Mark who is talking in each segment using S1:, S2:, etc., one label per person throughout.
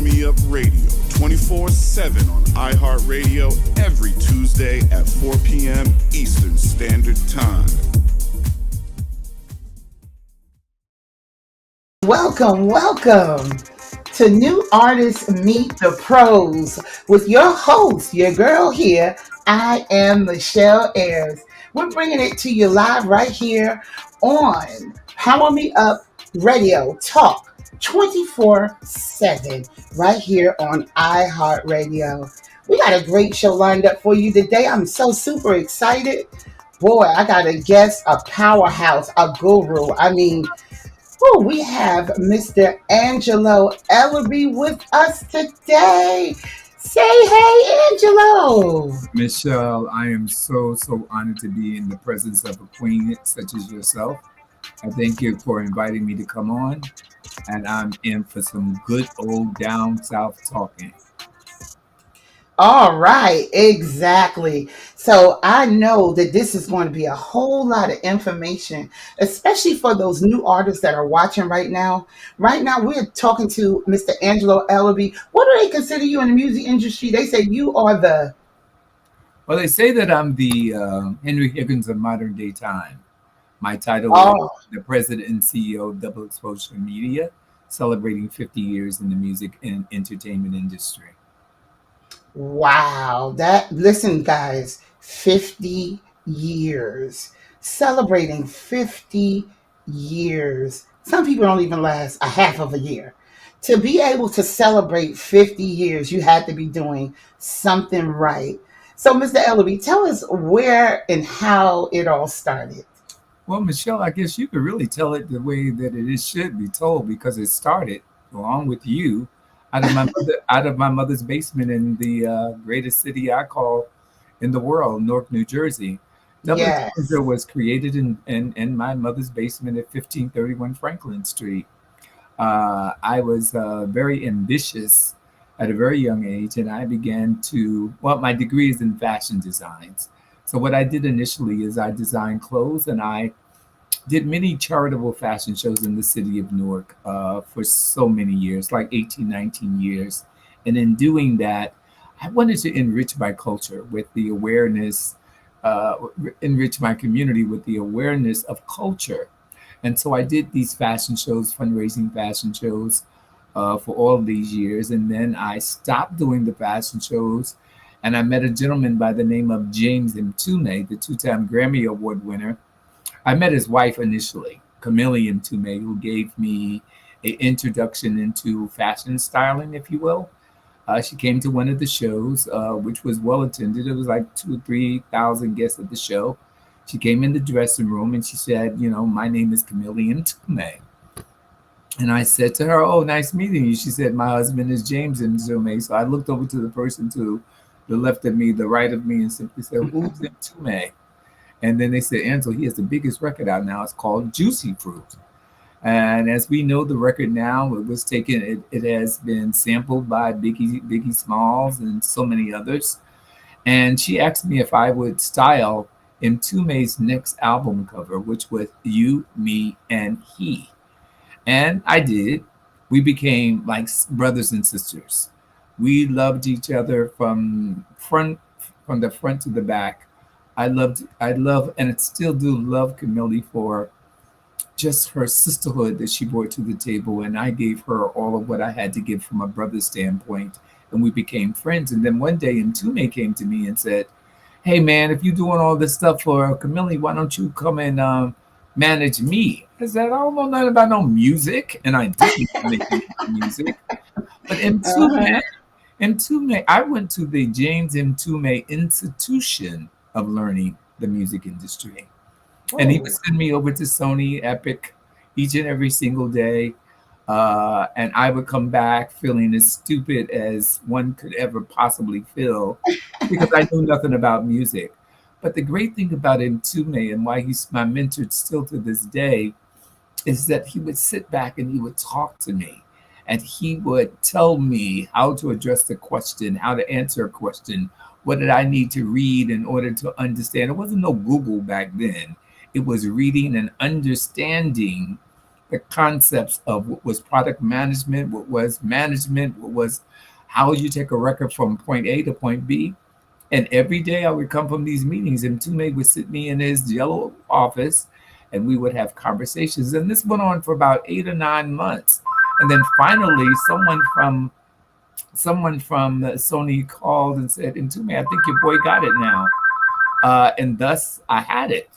S1: Me Up Radio 24/7 on iHeartRadio every Tuesday at 4 p.m. Eastern Standard Time.
S2: Welcome to New Artists Meet the Pros with your host, your girl here. I am Michelle Ayers. We're bringing it to you live right here on Power Me Up Radio Talk 24/7 right here on iHeartRadio. We got a great show lined up for you today. I'm so super excited. Boy, I got a guest, a powerhouse, a guru. We have Mr. Angelo Ellerbee with us today. Say hey, Angelo.
S3: Michelle, I am so honored to be in the presence of a queen such as yourself. I thank you for inviting me to come on, and I'm in for some good old down south talking.
S2: All right, exactly. So I know that this is going to be a whole lot of information, especially for those new artists that are watching right now. Right now, we're talking to Mr. Angelo Ellerbee. What do they consider you in the music industry? They say you are the.
S3: Well, they say that I'm the Henry Higgins of modern day time. My title is
S2: Oh,
S3: the President and CEO of Double Exposure Media, celebrating 50 years in the music and entertainment industry.
S2: wow. Listen, guys, 50 years. Celebrating 50 years. Some people don't even last a half of a year. To be able to celebrate 50 years, you had to be doing something right. So, Mr. Ellerby, tell us where and how it all started.
S3: Well, Michelle, I guess you could really tell it the way that should be told because it started along with you out of my mother's basement in the greatest city I call in the world, Newark, New Jersey. Double Exposure
S2: Yes.
S3: was created in my mother's basement at 1531 Franklin Street. I was very ambitious at a very young age, and I began to, well, my degree is in fashion designs. So what I did initially is I designed clothes, and I did many charitable fashion shows in the city of Newark for so many years, like 18, 19 years. And in doing that, I wanted to enrich my culture with the awareness, enrich my community with the awareness of culture. And so I did these fashion shows, fundraising fashion shows for all of these years. And then I stopped doing the fashion shows. And I met a gentleman by the name of James Mtume, the two-time Grammy Award winner. I met his wife initially, Camille Mtume, who gave me an introduction into fashion styling, if you will. She came to one of the shows, which was well attended. It was like 2,000 or 3,000 guests at the show. She came in the dressing room and she said, my name is Camille Mtume. And I said to her, oh, nice meeting you. She said, my husband is James Mtume. So I looked over to the person to the left of me, the right of me, and simply said, who's Mtume? And then they said, Ansel, he has the biggest record out now. It's called Juicy Fruit. And as we know, the record now, it was taken, it has been sampled by Biggie Smalls and so many others. And she asked me if I would style Mtume's next album cover, which was You, Me, and He. And I did. We became like brothers and sisters. We loved each other from the front to the back. I love, and still do love Camille for just her sisterhood that she brought to the table. And I gave her all of what I had to give from a brother's standpoint. And we became friends. And then one day, Mtume came to me and said, hey, man, if you're doing all this stuff for Camille, why don't you come and manage me? I said, I don't know nothing about no music. And I didn't make music. But
S2: Uh-huh.
S3: Mtume, I went to the James Mtume Institution of Learning the Music Industry. And he would
S2: Oh.
S3: send me over to Sony Epic each and every single day. And I would come back feeling as stupid as one could ever possibly feel because I knew nothing about music. But the great thing about Mtume and why he's my mentor still to this day is that he would sit back and he would talk to me and he would tell me how to address the question, how to answer a question, what did I need to read in order to understand. It wasn't no Google back then. It was reading and understanding the concepts of what was product management, what was how you take a record from point A to point B. And every day I would come from these meetings, and Tume would sit me in his yellow office, and we would have conversations. And this went on for about 8 or 9 months. And then finally, someone from Sony called and said, "And Tume, I think your boy got it now." And thus I had it.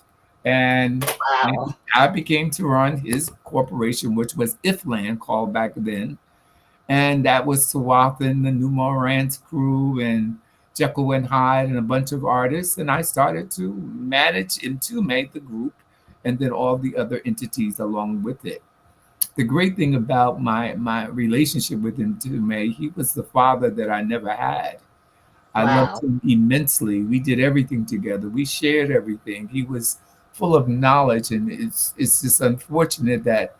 S3: And
S2: Wow.
S3: I became to run his corporation, which was Ifland called back then. And that was Sawathan, the New Morant's crew, and Jekyll and Hyde, and a bunch of artists. And I started to manage and to make the group, and then all the other entities along with it. The great thing about my relationship with Ntume, he was the father that I never had. I loved
S2: Wow.
S3: him immensely. We did everything together. We shared everything. He was full of knowledge, and it's just unfortunate that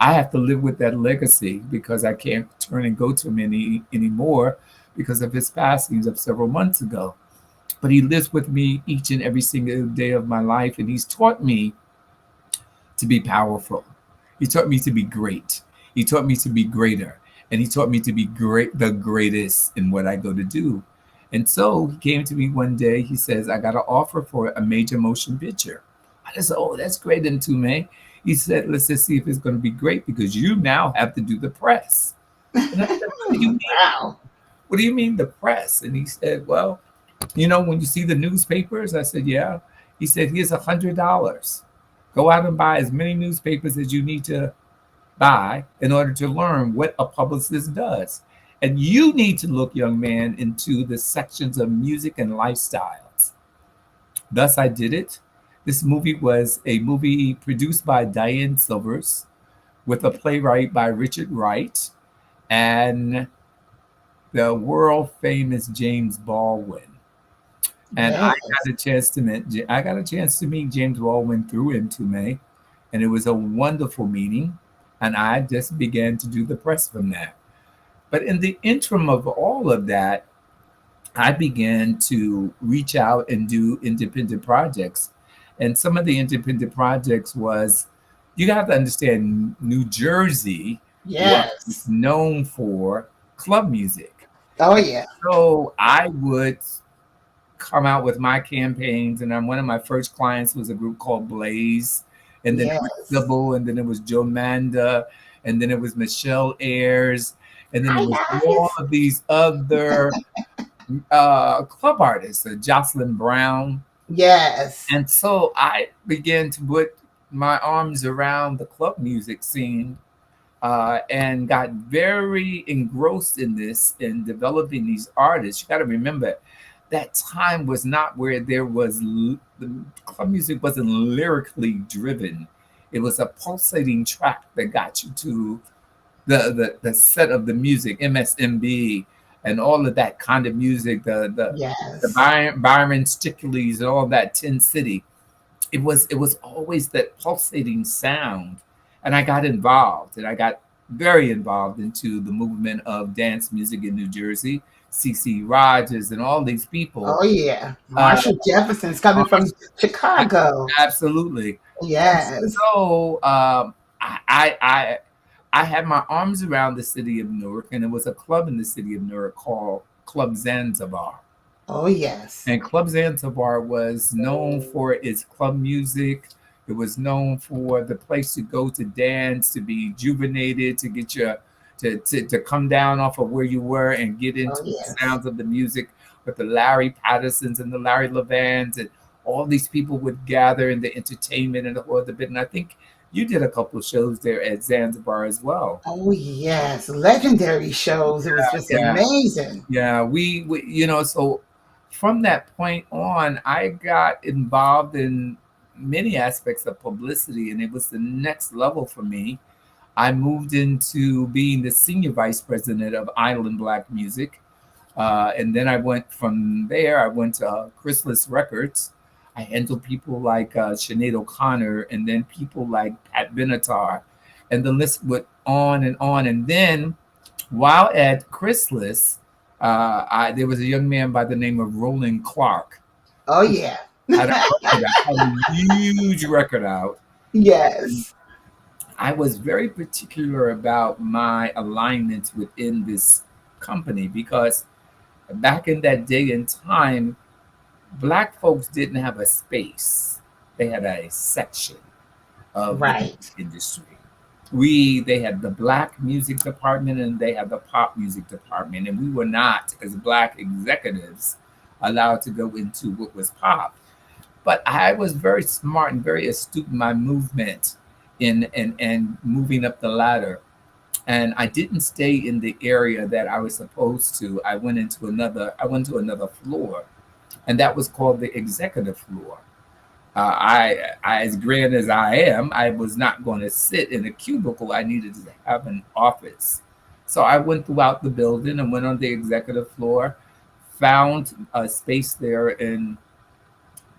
S3: I have to live with that legacy because I can't turn and go to him anymore because of his passings of several months ago. But he lives with me each and every single day of my life, and he's taught me to be powerful. He taught me to be great. He taught me to be greater. And he taught me to be great, the greatest in what I go to do. And so he came to me one day. He says, "I got an offer for a major motion picture." I just said, "Oh, that's great, Ntume." He said, "Let's just see if it's going to be great because you now have to do the press." And I said, "What do you mean?
S2: Wow.
S3: What do you mean the press?" And he said, "Well, when you see the newspapers." I said, "Yeah." He said, "Here's $100. Go out and buy as many newspapers as you need to buy in order to learn what a publicist does. And you need to look, young man, into the sections of music and lifestyles." Thus, I did it. This movie was a movie produced by Diane Silvers with a playwright by Richard Wright and the world famous James Baldwin. And I
S2: Yes.
S3: got a chance to meet James Baldwin through Intume, and it was a wonderful meeting. And I just began to do the press from that. But in the interim of all of that, I began to reach out and do independent projects. And some of the independent projects was, you have to understand, New Jersey was
S2: Yes.
S3: known for club music.
S2: Oh
S3: And
S2: yeah.
S3: so I would come out with my campaigns, and then one of my first clients was a group called Blaze, and then it was
S2: Yes.
S3: Sybil, and then it was Jomanda, and then it was Michelle Ayers, and then it
S2: Hi
S3: was all
S2: guys.
S3: of these other club artists, Jocelyn Brown.
S2: Yes.
S3: And so I began to put my arms around the club music scene, and got very engrossed in this and developing these artists. You got to remember, that time was not where there was the club music wasn't lyrically driven. It was a pulsating track that got you to the set of the music, MSMB, and all of that kind of music, the
S2: Yes.
S3: Byron Stickley's and all that Tin City. It was always that pulsating sound, and I got involved, and I got very involved into the movement of dance music in New Jersey. CC Rogers and all these people.
S2: Oh yeah.
S3: Uh,
S2: Marshall Jefferson's coming from Chicago.
S3: Absolutely. And
S2: Yes.
S3: so I had my arms around the city of Newark, and there was a club in the city of Newark called Club Zanzibar.
S2: Oh yes.
S3: And Club Zanzibar was known for its club music. It was known for the place to go to dance, to be juvenated, to get your to come down off of where you were and get
S2: Oh
S3: into the
S2: yes.
S3: sounds of the music with the Larry Pattersons and the Larry Levans, and all these people would gather in the entertainment and the whole other bit. And I think you did a couple of shows there at Zanzibar as well.
S2: Oh yes. Legendary shows. It was just
S3: Yeah.
S2: amazing.
S3: Yeah, so from that point on, I got involved in many aspects of publicity, and it was the next level for me. I moved into being the senior vice president of Island Black Music. And then I went from there, I went to Chrysalis Records. I handled people like Sinead O'Connor, and then people like Pat Benatar. And the list went on and on. And then while at Chrysalis, there was a young man by the name of Roland Clark.
S2: Oh yeah.
S3: Had a huge record out.
S2: Yes.
S3: I was very particular about my alignments within this company because back in that day and time, black folks didn't have a space. They had a section of the
S2: Right.
S3: industry. They had the black music department and they had the pop music department, and we were not, as black executives, allowed to go into what was pop. But I was very smart and very astute in my movement in and moving up the ladder. And I didn't stay in the area that I was supposed to. I went to another floor, and that was called the executive floor. As grand as I am, I was not going to sit in a cubicle. I needed to have an office. So I went throughout the building and went on the executive floor, found a space there, and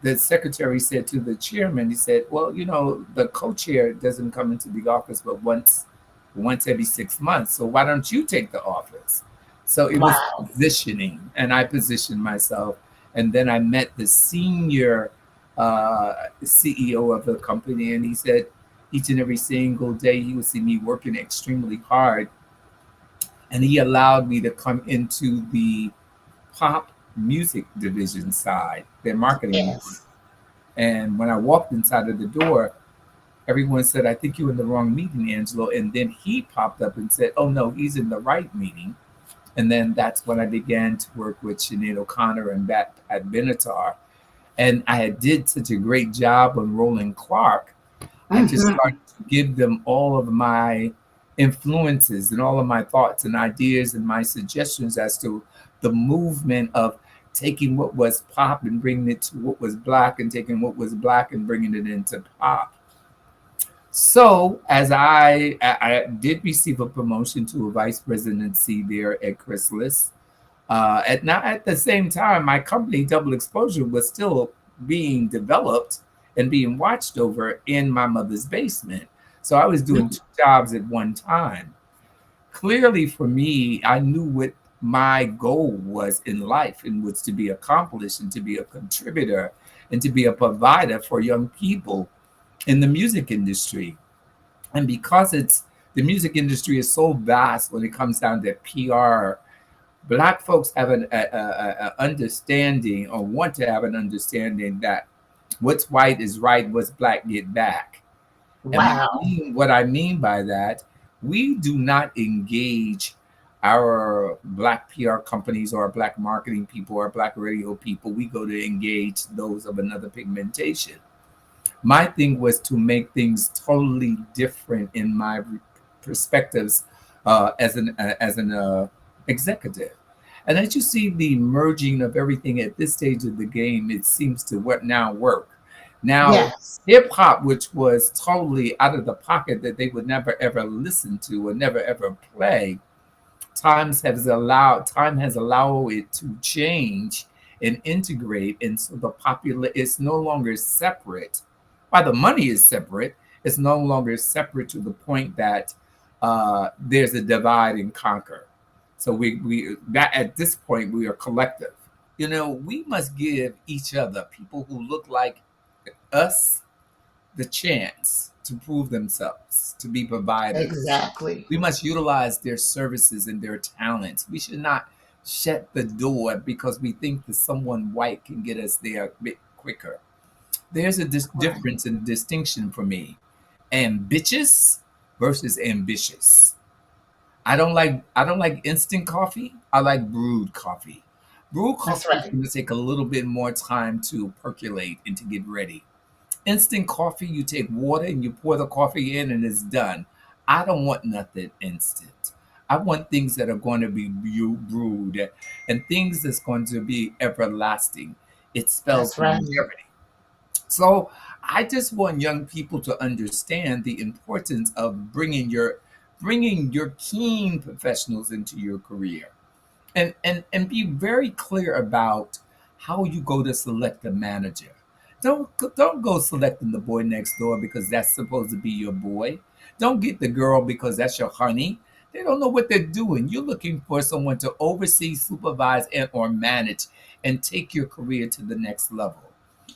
S3: the secretary said to the chairman, he said, "Well, the co-chair doesn't come into the office but once every 6 months. So why don't you take the office?" So it was
S2: Wow.
S3: positioning, and I positioned myself, and then I met the senior CEO of the company, and he said each and every single day he would see me working extremely hard, and he allowed me to come into the pop music division side, their marketing.
S2: Yes.
S3: And when I walked inside of the door, everyone said, "I think you're in the wrong meeting, Angelo." And then he popped up and said, "Oh, no, he's in the right meeting." And then that's when I began to work with Sinead O'Connor and Bat at Benatar. And I had did such a great job on Roland Clark. I just
S2: Hmm.
S3: started to give them all of my influences and all of my thoughts and ideas and my suggestions as to the movement of taking what was pop and bringing it to what was black and taking what was black and bringing it into pop. So, as I did receive a promotion to a vice presidency there at Chrysalis. At the same time, my company Double Exposure was still being developed and being watched over in my mother's basement. So I was doing two jobs at one time. Clearly, for me, I knew what my goal was in life and was to be accomplished and to be a contributor and to be a provider for young people in the music industry. And because the music industry is so vast when it comes down to PR, black folks have a understanding or want to have an understanding that what's white is right, what's black get back. And
S2: Wow.
S3: what I mean by that, we do not engage our black PR companies or our black marketing people or black radio people. We go to engage those of another pigmentation. My thing was to make things totally different in my perspectives as an executive. And as you see the merging of everything at this stage of the game, it seems to what now work. Now,
S2: Yes.
S3: hip hop, which was totally out of the pocket that they would never ever listen to or never ever play, time has allowed it to change and integrate, and so the popular it's no longer separate. While the money is separate, it's no longer separate to the point that there's a divide and conquer. So we that at this point we are collective. We must give each other people who look like us the chance to prove themselves, to be providers.
S2: Exactly.
S3: We must utilize their services and their talents. We should not shut the door because we think that someone white can get us there a bit quicker. There's a
S2: Right.
S3: difference and distinction for me. Ambitious versus ambitious. I don't like instant coffee. I like brewed coffee. Brewed
S2: That's
S3: coffee is
S2: right.
S3: going to take a little bit more time to percolate and to get ready. Instant coffee, you take water and you pour the coffee in and it's done. I don't want nothing instant. I want things that are going to be brewed and things that's going to be everlasting. It spells
S2: That's right.
S3: longevity. So I just want young people to understand the importance of bringing your keen professionals into your career, and be very clear about how you go to select a manager. Don't go selecting the boy next door because that's supposed to be your boy. Don't get the girl because that's your honey. They don't know what they're doing. You're looking for someone to oversee, supervise, and or manage and take your career to the next level.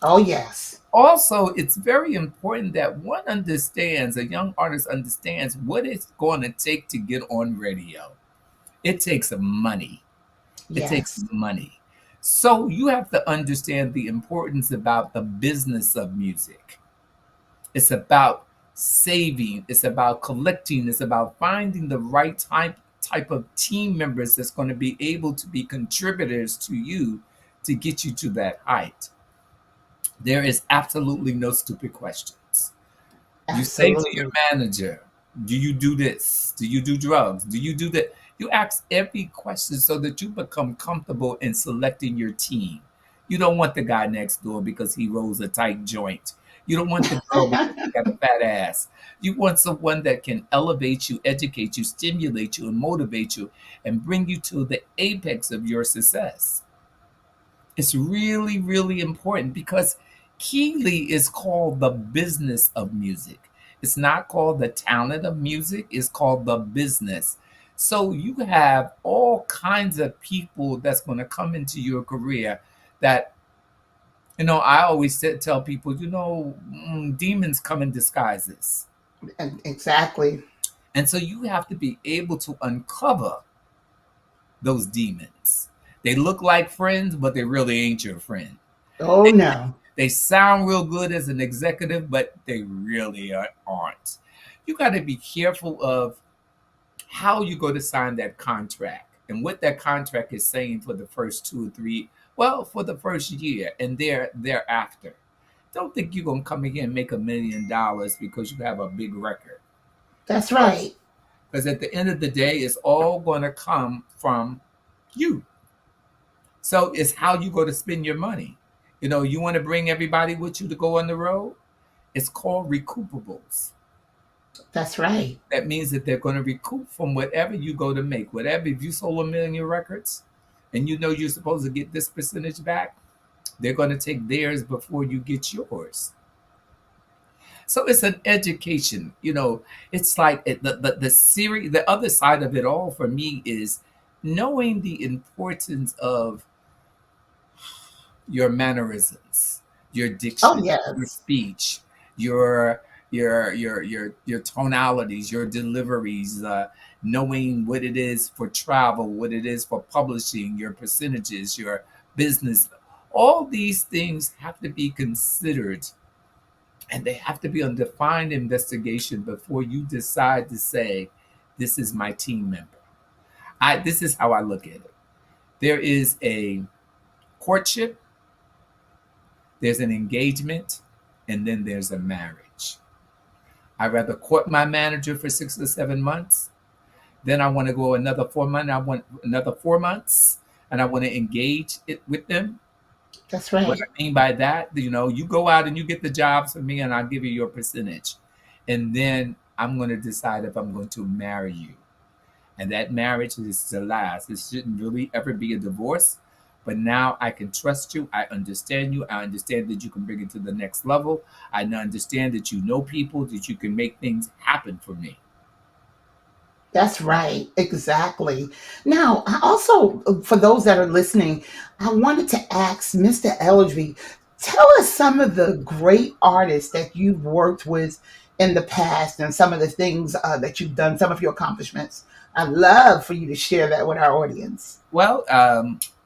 S2: Oh, yes.
S3: Also, it's very important that one understands, a young artist understands what it's going to take to get on radio. It takes money. It takes
S2: Yes.
S3: money. So you have to understand the importance about the business of music. It's about saving, it's about collecting, it's about finding the right type of team members that's going to be able to be contributors to you to get you to that height. There is absolutely no stupid questions. You say to your
S2: Absolutely.
S3: manager, do you do this? Do you do drugs? Do you do that? You ask every question so that you become comfortable in selecting your team. You don't want the guy next door because he rolls a tight joint. You don't want the girl because she got a fat ass. You want someone that can elevate you, educate you, stimulate you, and motivate you, and bring you to the apex of your success. It's really, really important because Keeley is called the business of music. It's not called the talent of music, it's called the business. So you have all kinds of people that's going to come into your career that, I always tell people, demons come in disguises.
S2: Exactly.
S3: And so you have to be able to uncover those demons. They look like friends, but they really ain't your friend.
S2: Oh, no.
S3: They sound real good as an executive, but they really aren't. You got to be careful of how you go to sign that contract and what that contract is saying for the first 2 or 3, well, for the first year and thereafter. Don't think you're gonna come in here and make $1 million because you have a big record.
S2: That's right.
S3: Because at the end of the day, it's all gonna come from you. So it's how you go to spend your money. You want to bring everybody with you to go on the road. It's called recoupables.
S2: That's right.
S3: That means that they're going to recoup from whatever you go to make. Whatever, if you sold 1 million records and you're supposed to get this percentage back, they're going to take theirs before you get yours. So it's an education. It's like the series, the other side of it all for me is knowing the importance of your mannerisms, your
S2: Oh,
S3: diction, your
S2: yes.
S3: speech, your your tonalities, your deliveries, knowing what it is for travel, what it is for publishing, your percentages, your business. All these things have to be considered and they have to be on defined investigation before you decide to say, this is my team member. This is how I look at it. There is a courtship, there's an engagement, and then there's a marriage. I'd rather court my manager for 6 or 7 months. Then I want to go another 4 months. I want another 4 months, and I want to engage it with them.
S2: That's
S3: What
S2: right.
S3: I mean by that, you go out and you get the jobs for me, and I'll give you your percentage, and then I'm going to decide if I'm going to marry you. And that marriage is to last. It shouldn't really ever be a divorce. But now I can trust you. I understand you. I understand that you can bring it to the next level. I understand that you know people, that you can make things happen for me.
S2: That's right. Exactly. Now, I also, for those that are listening, I wanted to ask Mr. Ellerbee, tell us some of the great artists that you've worked with in the past and some of the things that you've done, some of your accomplishments. I'd love for you to share that with our audience.
S3: Well,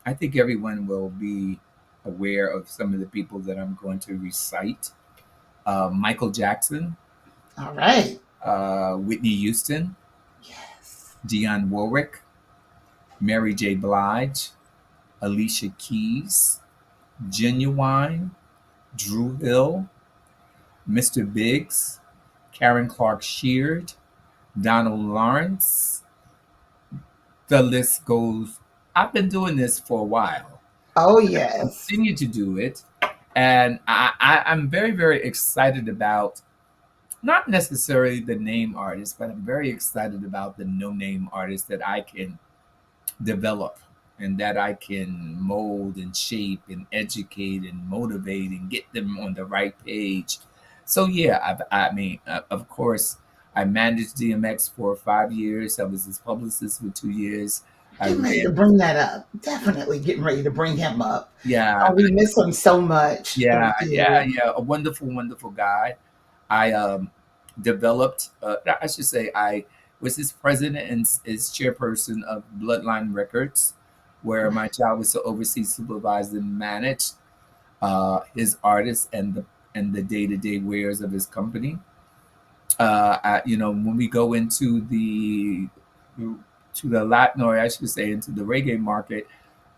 S3: I think everyone will be aware of some of the people that I'm going to recite. Michael Jackson,
S2: All right.
S3: Whitney Houston,
S2: Yes.
S3: Dionne Warwick, Mary J. Blige, Alicia Keys, Genuine, Drew Hill, Mr. Biggs, Karen Clark Sheard, Donald Lawrence. The list goes. I've been doing this for a while.
S2: Oh,
S3: I
S2: yes.
S3: continue to do it. And I'm very, very excited about not necessarily the name artist, but I'm very excited about the no name artist that I can develop and that I can mold and shape and educate and motivate and get them on the right page. So yeah, of course, I managed DMX for 5 years. I was his publicist for 2 years. I
S2: Getting ready to
S3: ran.
S2: bring that up. Definitely getting ready to bring him up.
S3: Yeah,
S2: We miss him so much. We
S3: yeah, yeah,
S2: do.
S3: yeah. A wonderful, wonderful guy. I developed. I should say I was his president and his chairperson of Bloodline Records, where my job was to oversee, supervise, and manage his artists and the day to day wares of his company. When we go into the Latin, or I should say, into the reggae market,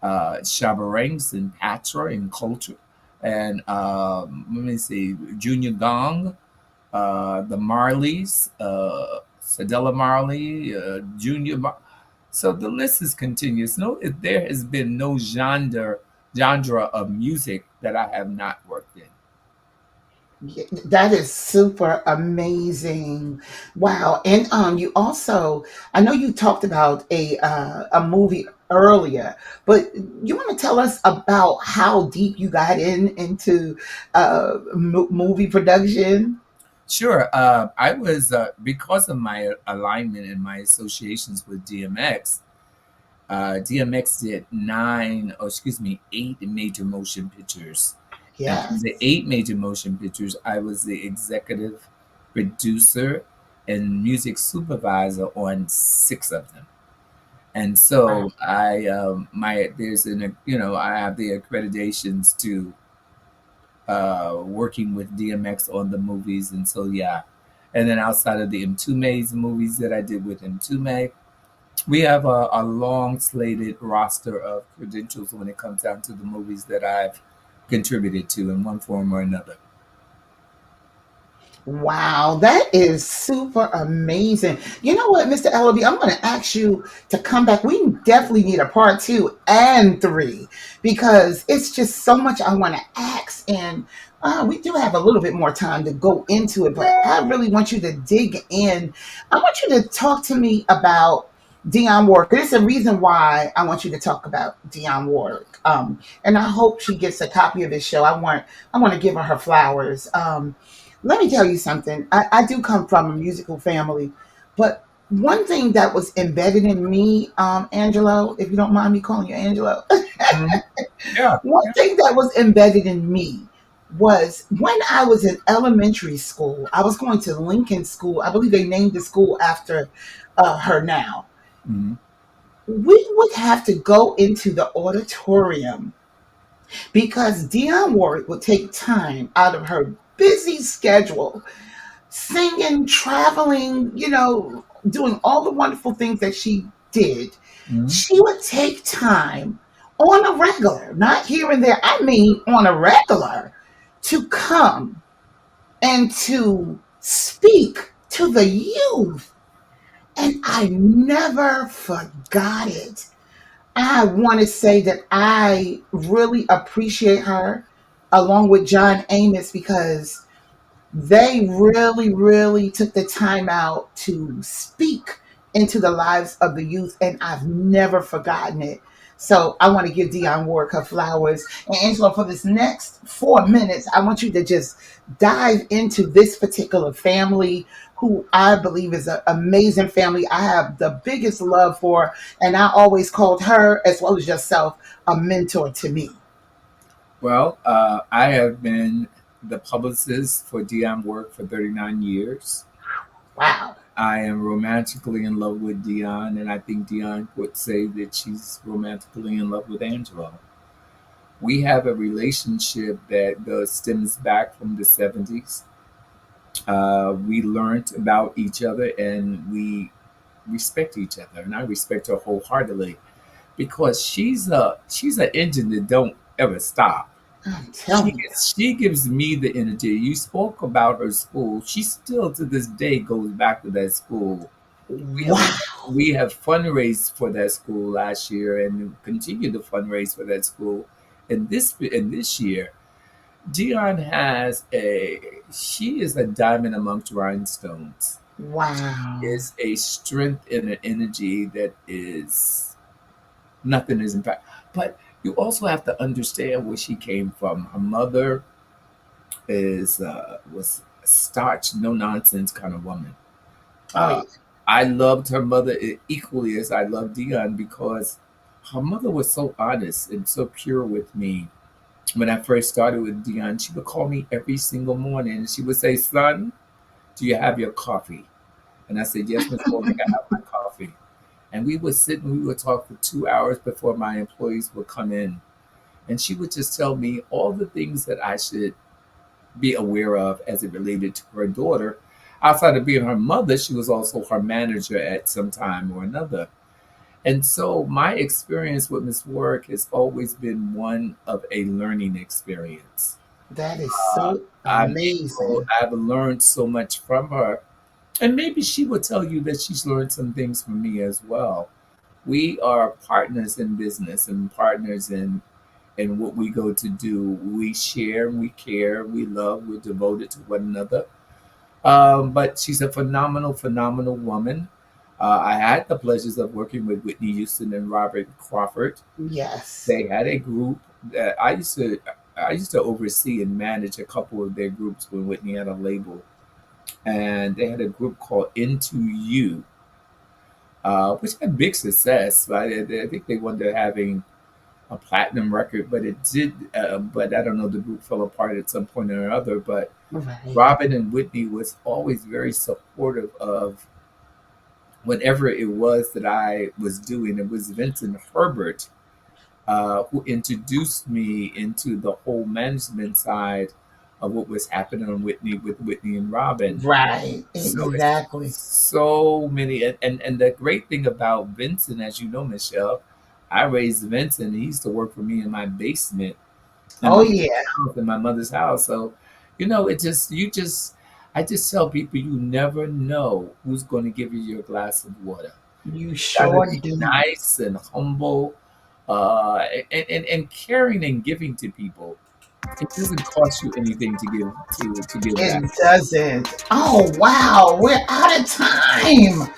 S3: Shabarangs and Patra and culture, and let me see, Junior Gong, the Marleys, Sadella Marley, so the list is continuous. No, there has been no genre of music that I have not worked in.
S2: That is super amazing. Wow. And you also, I know you talked about a movie earlier, but you want to tell us about how deep you got into movie production?
S3: Sure. I was because of my alignment and my associations with DMX. DMX did eight major motion pictures, and from
S2: Yes.
S3: the eight major motion pictures, I was the executive producer and music supervisor on six of them. And
S2: Wow.
S3: so I my there's an I have the accreditations to working with DMX on the movies, and so yeah. And then outside of the M2May's movies that I did with M2May, we have a long slated roster of credentials when it comes down to the movies that I've contributed to in one form or another.
S2: Wow, that is super amazing. You know what, Mr. Ellerbee, I'm going to ask you to come back. We definitely need a part two and three because it's just so much I want to ask. And we do have a little bit more time to go into it, but I really want you to dig in. I want you to talk to me about Dionne Warwick. There's a reason why I want you to talk about Dionne Warwick. And I hope she gets a copy of this show. I want to give her flowers. Let me tell you something. I do come from a musical family, but one thing that was embedded in me, Angelo, if you don't mind me calling you Angelo,
S3: Mhm. Yeah,
S2: one
S3: yeah.
S2: thing that was embedded in me was when I was in elementary school, I was going to Lincoln School. I believe they named the school after her now.
S3: Mhm.
S2: We would have to go into the auditorium because Dionne Warwick would take time out of her busy schedule singing, traveling, doing all the wonderful things that she did.
S3: Mhm.
S2: She would take time on a regular, not here and there, I mean on a regular, to come and to speak to the youth. And I never forgot it. I want to say that I really appreciate her along with John Amos because they really, really took the time out to speak into the lives of the youth, and I've never forgotten it. So I want to give Dionne Warwick her flowers. And Angela, for this next 4 minutes, I want you to just dive into this particular family who I believe is an amazing family. I have the biggest love for, and I always called her, as well as yourself, a mentor to me.
S3: Well, I have been the publicist for Dion Work for 39 years.
S2: Wow.
S3: I am romantically in love with Dion, and I think Dion would say that she's romantically in love with Angelo. We have a relationship that stems back from the 70s. We learned about each other and we respect each other, and I respect her wholeheartedly because she's an engine that don't ever stop.
S2: I'm
S3: She
S2: telling you.
S3: gets, she gives me the energy. You spoke about her school. She still to this day goes back to that school. We have
S2: Wow.
S3: we have fundraised for that school last year and continue to fundraise for that school. And this year, Dion has a she is a diamond amongst rhinestones.
S2: Wow.
S3: Is a strength and an energy that is nothing is in fact. But you also have to understand where she came from. Her mother is was a starch, no nonsense kind of woman.
S2: Oh,
S3: Uh,
S2: yeah.
S3: I loved her mother equally as I loved Dion because her mother was so honest and so pure with me. When I first started with Dion, she would call me every single morning and she would say, "Son, do you have your coffee?" And I said, "Yes, Miss Morgan, I have my coffee." And we would sit and we would talk for 2 hours before my employees would come in. And she would just tell me all the things that I should be aware of as it related to her daughter. Outside of being her mother, she was also her manager at some time or another. And so my experience with Miss Warwick has always been one of a learning experience.
S2: That is so
S3: I'm able,
S2: amazing.
S3: I've learned so much from her. And maybe she will tell you that she's learned some things from me as well. We are partners in business and partners in what we go to do. We share, we care, we love, we're devoted to one another. But she's a phenomenal, phenomenal woman. I had the pleasures of working with Whitney Houston and Robert Crawford.
S2: Yes.
S3: They had a group that I used to oversee and manage a couple of their groups when Whitney had a label, and they had a group called Into You, which had big success. I think they wound up having a platinum record, but it did. But I don't know. The group fell apart at some point or other. But
S2: Right.
S3: Robin and Whitney was always very supportive of whatever it was that I was doing. It was Vincent Herbert who introduced me into the whole management side of what was happening on Whitney with Whitney and Robin.
S2: Right.
S3: So it's
S2: Exactly.
S3: so many, and the great thing about Vincent, as you know, Michelle, I raised Vincent. He used to work for me in my basement in
S2: Oh
S3: my
S2: yeah.
S3: house, in my mother's house. So, it just I just tell people you never know who's going to give you your glass of water.
S2: You
S3: Gotta
S2: sure
S3: be
S2: do.
S3: nice and humble, and caring and giving to people. It doesn't cost you anything to give back.
S2: It doesn't. Oh wow, we're out of time.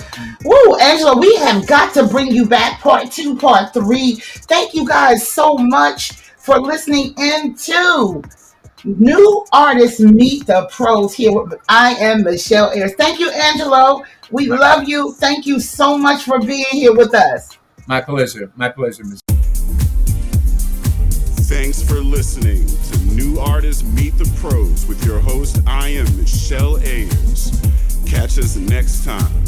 S2: Woo, Angela, we have got to bring you back part two, part three. Thank you guys so much for listening into New Artists Meet the Pros here with I am Michelle Ayers. Thank you, Angelo. We
S3: My,
S2: love you. Thank you so much for being here with us.
S3: my pleasure. My pleasure, Miss.
S1: Thanks for listening to New Artists Meet the Pros with your host, I am Michelle Ayers. Catch us next time.